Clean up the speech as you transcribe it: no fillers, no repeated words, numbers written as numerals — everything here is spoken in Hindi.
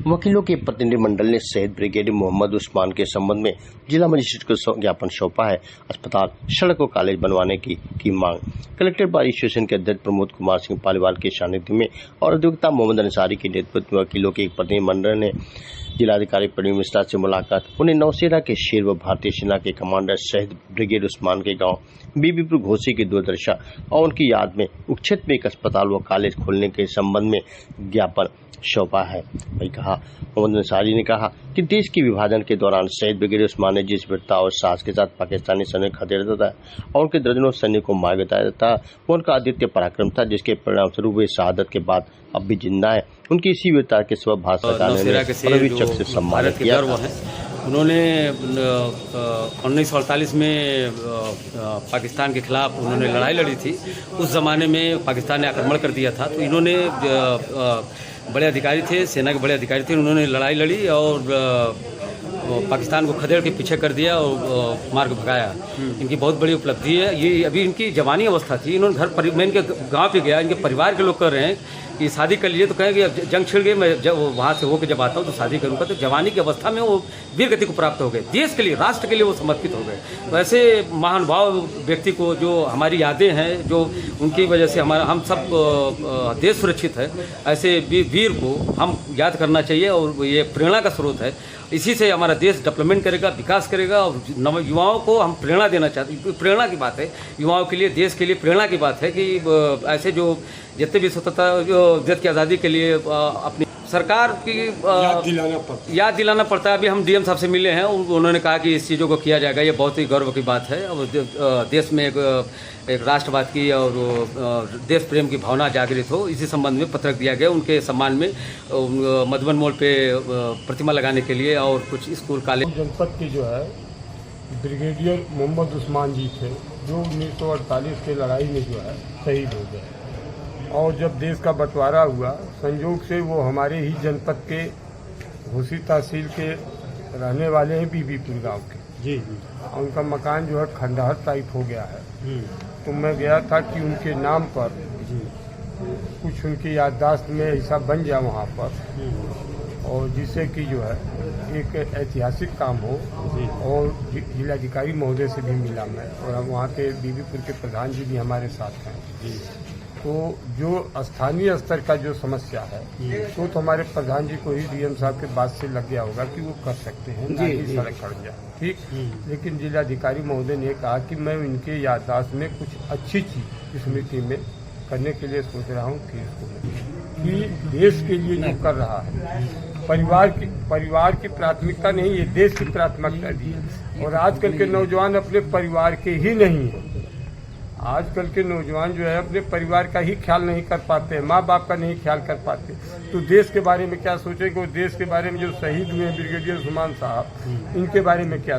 वकीलों के प्रतिनिधिमंडल ने शहीद ब्रिगेडियर मोहम्मद उस्मान के संबंध में जिला मजिस्ट्रेट को ज्ञापन सौंपा है। अस्पताल, सड़क और कॉलेज बनवाने की मांग। कलेक्टर बार एसोसिएशन के अध्यक्ष प्रमोद कुमार सिंह पालीवाल के सानिध्य में और अधिवक्ता मोहम्मद अंसारी के नेतृत्व में वकीलों के एक प्रतिनिधिमंडल ने जिलाधिकारी प्रवीण मिश्रा से मुलाकात। उन्हें नौसेना के शेर व भारतीय सेना के कमांडर शहीद ब्रिगेडियर उस्मान के गांव बीबीपुर घोसी की दुर्दशा और उनकी याद में उक्षेत्र में एक अस्पताल व कॉलेज खोलने के संबंध में ज्ञापन सौंपा है। वही कहा मोहम्मद अंसारी ने कहा कि देश के विभाजन के दौरान शहीद ब्रिगेडियर उस्मान ने जिस वीरता और साहस के साथ पाकिस्तानी सैनिक खदेड़ा था और उनके दर्जनों सैनिकों को मार गिराया था, वो उनका अद्वितीय पराक्रम था, जिसके परिणाम स्वरूप वे शहादत के बाद अब भी जिंदा है। उनकी इसी वीरता के सबब भारत सरकार ने परमवीर चक्र से सम्मानित किया था। उन्होंने 1948 में पाकिस्तान के खिलाफ उन्होंने लड़ाई लड़ी थी। उस ज़माने में पाकिस्तान ने आक्रमण कर दिया था, तो इन्होंने बड़े अधिकारी थे, सेना के बड़े अधिकारी थे, उन्होंने लड़ाई लड़ी और पाकिस्तान को खदेड़ के पीछे कर दिया और मार के भगाया। इनकी बहुत बड़ी उपलब्धि है। ये अभी इनकी जवानी अवस्था थी। इन्होंने मैं इनके गांव पे गया, इनके परिवार के लोग कर रहे हैं कि शादी कर लीजिए, तो कहेंगे अब जंग छिड़ गई, मैं जब वहाँ से होकर जब आता हूँ तो शादी करूँगा। तो जवानी की अवस्था में वो वीर गति को प्राप्त हो गए, देश के लिए, राष्ट्र के लिए वो समर्पित हो गए। तो ऐसे महानुभाव व्यक्ति को, जो हमारी यादें हैं, जो उनकी वजह से हम सब देश सुरक्षित है, ऐसे वीर को हम याद करना चाहिए और ये प्रेरणा का स्रोत है। इसी से हमारा देश डेवलपमेंट करेगा, विकास करेगा और नव युवाओं को हम प्रेरणा देना चाहते हैं। प्रेरणा की बात है, युवाओं के लिए, देश के लिए प्रेरणा की बात है कि ऐसे जो जितने भी स्वतंत्रता देश की आज़ादी के लिए अपनी सरकार की याद दिलाना पड़ता है। अभी हम डीएम साहब से मिले हैं, उन्होंने कहा कि इस चीज़ों को किया जाएगा। ये बहुत ही गौरव की बात है और देश में एक राष्ट्रवाद की और देश प्रेम की भावना जागृत हो, इसी संबंध में पत्रक दिया गया। उनके सम्मान में मधुबन मोड़ पे प्रतिमा लगाने के लिए और कुछ स्कूल कॉलेज। जनपद की जो है ब्रिगेडियर मोहम्मद उस्मान जी थे, जो 1948 के लड़ाई में जो है शहीद हो गए और जब देश का बंटवारा हुआ, संयोग से वो हमारे ही जनपद के घोसी तहसील के रहने वाले हैं, बीबीपुर गांव के जी। उनका मकान जो है खंडहर टाइप हो गया है। तो मैं गया था कि उनके नाम पर कुछ उनकी याददाश्त में ऐसा बन जाए वहाँ पर, और जिससे कि जो है एक ऐतिहासिक काम हो। और जिलाधिकारी महोदय से भी मिला मैं, और हम वहाँ के बीबीपुर के प्रधान जी भी हमारे साथ हैं। तो जो स्थानीय स्तर का जो समस्या है, तो हमारे प्रधान जी को ही डीएम साहब के बात से लग गया होगा कि वो कर सकते हैं, ना कि सड़क कट जाए, ठीक। लेकिन जिलाधिकारी महोदय ने कहा कि मैं इनके याददाश्त में कुछ अच्छी चीज स्मृति में करने के लिए सोच रहा हूँ कि देश के लिए जो कर रहा है, परिवार की प्राथमिकता नहीं, ये देश की प्राथमिकता दी है। और आजकल के नौजवान अपने परिवार के ही नहीं है। आजकल के नौजवान जो है अपने परिवार का ही ख्याल नहीं कर पाते हैं, माँ बाप का नहीं ख्याल कर पाते, तो देश के बारे में क्या सोचेंगे। देश के बारे में जो शहीद हुए ब्रिगेडियर उस्मान साहब, इनके बारे में क्या